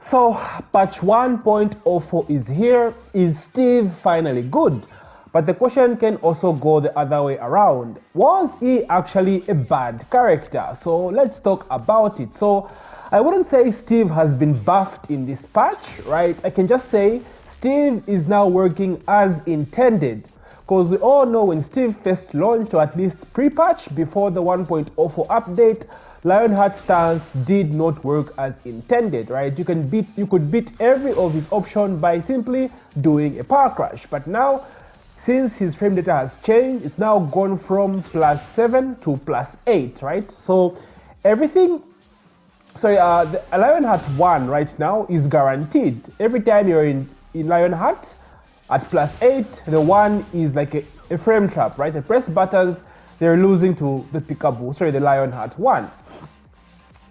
So patch 1.04 is here. Is Steve finally good? But the question can also go the other way around. Was he actually a bad character? So let's talk about it. So I wouldn't say Steve has been buffed in this patch, right? I can just say Steve is now working as intended. Because we all know when Steve first launched, or at least pre-patch before the 1.04 update, Lionheart stance did not work as intended, right? You could beat every of his options by simply doing a power crash. But now, since his frame data has changed, it's now gone from +7 to +8, right? So everything, the Lionheart 1 right now is guaranteed. Every time you're in Lionheart, at +8, the 1 is like a frame trap, right? I press buttons, they're losing to the the Lionheart 1.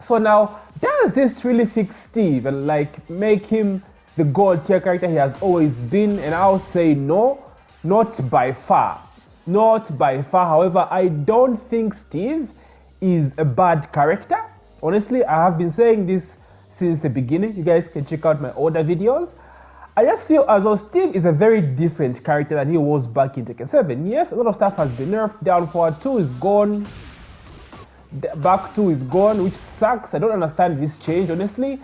So now, does this really fix Steve and like make him the god tier character he has always been? And I'll say no, not by far. Not by far. However, I don't think Steve is a bad character. Honestly, I have been saying this since the beginning. You guys can check out my older videos. I just feel as though Steve is a very different character than he was back in Tekken 7. Yes, a lot of stuff has been nerfed. Down forward 2 is gone. Back 2 is gone, which sucks. I don't understand this change, honestly.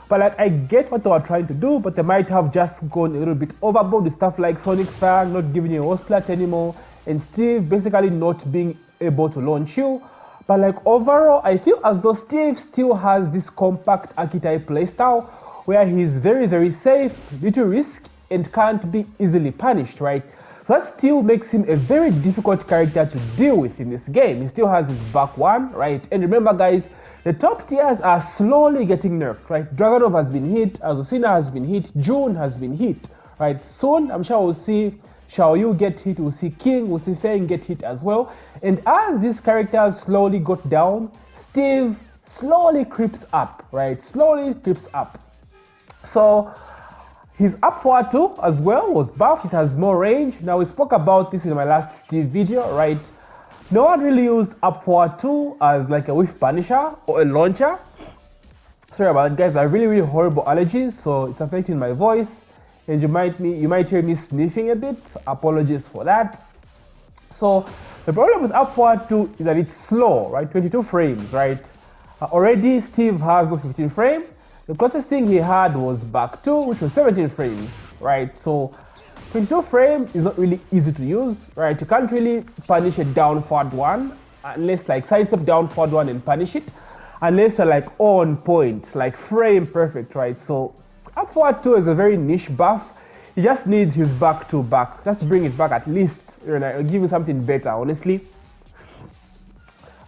But like, I get what they were trying to do, but they might have just gone a little bit overboard with stuff like Sonic Fang not giving you a host plat anymore, and Steve basically not being able to launch you. But like overall, I feel as though Steve still has this compact archetype playstyle where he's very, very safe, little risk, and can't be easily punished, right? So that still makes him a very difficult character to deal with in this game. He still has his back 1, right? And remember guys, the top tiers are slowly getting nerfed, right? Dragonov has been hit, Azucena has been hit, June has been hit, right? Soon, I'm sure we'll see Xiaoyu get hit, we'll see King, we'll see Feng get hit as well. And as these characters slowly got down, Steve slowly creeps up, right? Slowly creeps up. So his up forward 2 as well was buffed. It has more range. Now we spoke about this in my last Steve video, right? No one really used up forward 2 as like a whiff punisher or a launcher. Sorry about it, guys. I have really horrible allergies, so it's affecting my voice, and you might hear me sniffing a bit. Apologies for that. So the problem with up forward 2 is that it's slow, right? 22 frames, right? Already Steve has no 15 frames. The closest thing he had was back 2, which was 17 frames, right? So 22 frame is not really easy to use, right? You can't really punish a down forward 1 unless like sidestep down forward 1 and punish it, unless you're like on point, like frame perfect, right? So up forward 2 is a very niche buff. He just needs his back 2 back. Just bring it back at least, you know, give him something better, honestly.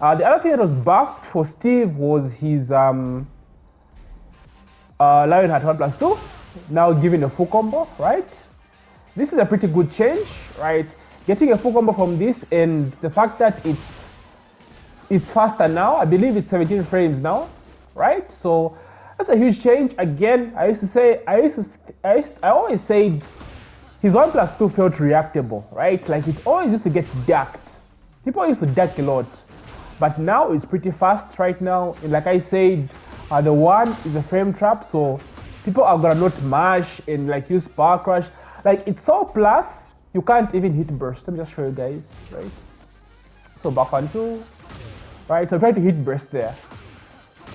The other thing that was buffed for Steve was his Lionheart 1+2, now giving a full combo, right? This is a pretty good change, right? Getting a full combo from this, and the fact that it's faster now. I believe it's 17 frames now, right? So that's a huge change. Again, I always said his 1+2 felt reactable, right? Like it always used to get ducked. People used to duck a lot, but now it's pretty fast right now. And like I said, the 1 is a frame trap, so people are gonna not mash and like use power crash. Like it's so plus, you can't even hit burst. Let me just show you guys, right? So back 1, 2, right? So try to hit burst there.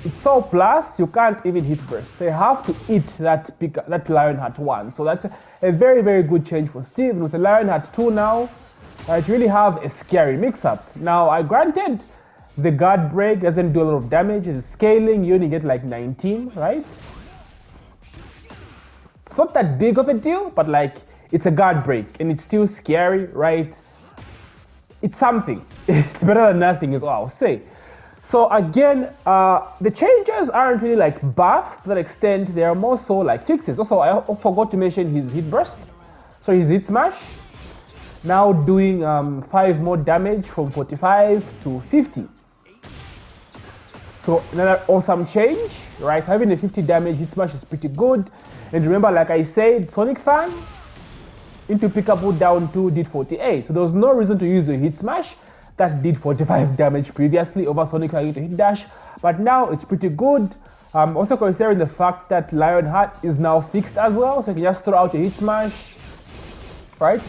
It's so plus, you can't even hit burst. They have to eat that Lionheart 1. So that's a very good change for Steve. With the Lionheart 2 now, right, you really have a scary mix-up. Now, I granted the guard break doesn't do a lot of damage. It's scaling, you only get like 19, right? It's not that big of a deal, but like it's a guard break and it's still scary, right? It's something. It's better than nothing is all I'll say. So again, the changes aren't really like buffs to that extent. They are more so like fixes. Also, I forgot to mention his hit burst. So his hit smash, now doing 5 more damage from 45 to 50. So another awesome change, right? Having a 50 damage hit smash is pretty good. And remember, like I said, Sonic Fang into Peekaboo down 2 did 48. So there was no reason to use a hit smash that did 45 damage previously over Sonic Fang into hit dash. But now it's pretty good. Also considering the fact that Lionheart is now fixed as well, so you can just throw out a hit smash, right,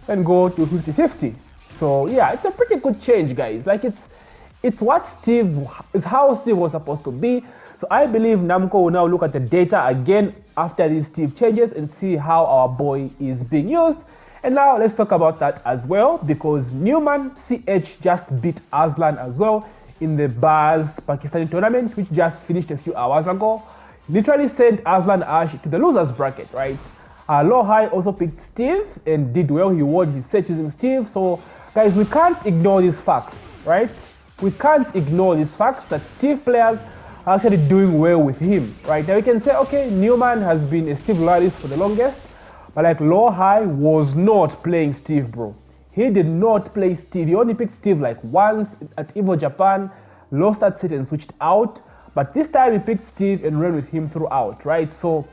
and go to 50-50. So yeah, it's a pretty good change, guys. Like it's what Steve is, how Steve was supposed to be. So I believe Namco will now look at the data again after these Steve changes and see how our boy is being used. And now let's talk about that as well, because Newman CH just beat Aslan as well in the Bars Pakistani tournament, which just finished a few hours ago. Literally sent Aslan Ash to the losers bracket, right? Low High also picked Steve and did well. He won his set using Steve. So guys, we can't ignore these facts, right? We can't ignore these facts that Steve players are actually doing well with him, right? Now you can say, okay, Newman has been a Steve loyalist for the longest, but like Low High was not playing Steve, bro. He did not play Steve. He only picked Steve like once at Evo Japan, lost that set and switched out. But this time he picked Steve and ran with him throughout, right? So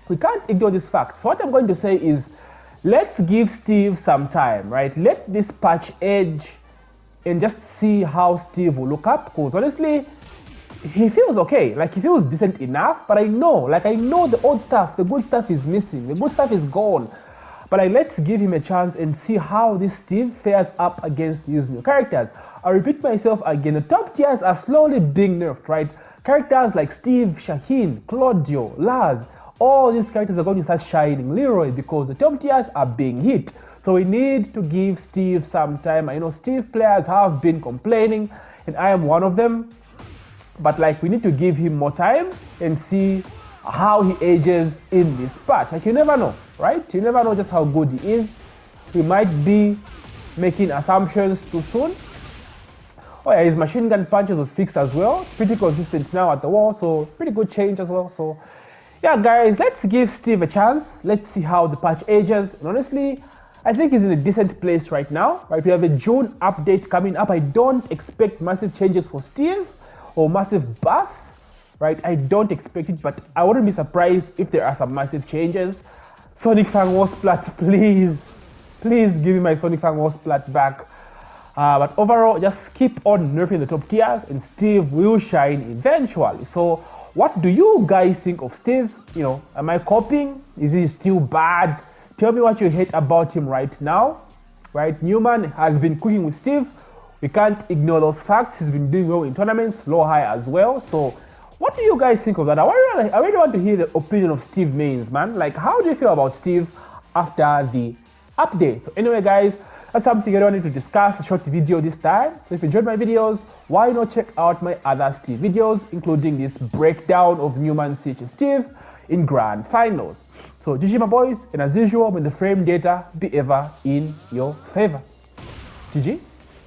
we can't ignore this fact. So what I'm going to say is, let's give Steve some time, right? Let this patch edge and just see how Steve will look up. Because honestly, he feels okay. Like he feels decent enough. But I know the old stuff, the good stuff is missing. The good stuff is gone. But like, let's give him a chance and see how this Steve fares up against these new characters. I repeat myself again, the top tiers are slowly being nerfed, right? Characters like Steve, Shaheen, Claudio, Laz, all these characters are going to start shining. Leroy, because the top tiers are being hit. So we need to give Steve some time. I know Steve players have been complaining, and I am one of them. But like, we need to give him more time and see how he ages in this patch. Like, you never know, right? You never know just how good he is. He might be making assumptions too soon. Oh yeah, his machine gun punches was fixed as well. Pretty consistent now at the wall, so pretty good change as well. So yeah, guys, let's give Steve a chance. Let's see how the patch ages. And honestly, I think he's in a decent place right now. Right, we have a June update coming up. I don't expect massive changes for Steve or massive buffs. Right, I don't expect it, but I wouldn't be surprised if there are some massive changes. Sonic Fang War Splat, please give me my Sonic Fang War Splat back. But overall, just keep on nerfing the top tiers and Steve will shine eventually. So what do you guys think of Steve? You know, am I copying? Is he still bad? Tell me what you hate about him right now. Right, Newman has been cooking with Steve. We can't ignore those facts. He's been doing well in tournaments, Low High as well. So what do you guys think of that? I really want to hear the opinion of Steve Mains, man. Like, how do you feel about Steve after the update? So anyway, guys, that's something I wanted to discuss, a short video this time. So if you enjoyed my videos, why not check out my other Steve videos, including this breakdown of Newman CH Steve in Grand Finals. So GG my boys, and as usual, may the frame data be ever in your favor. GG.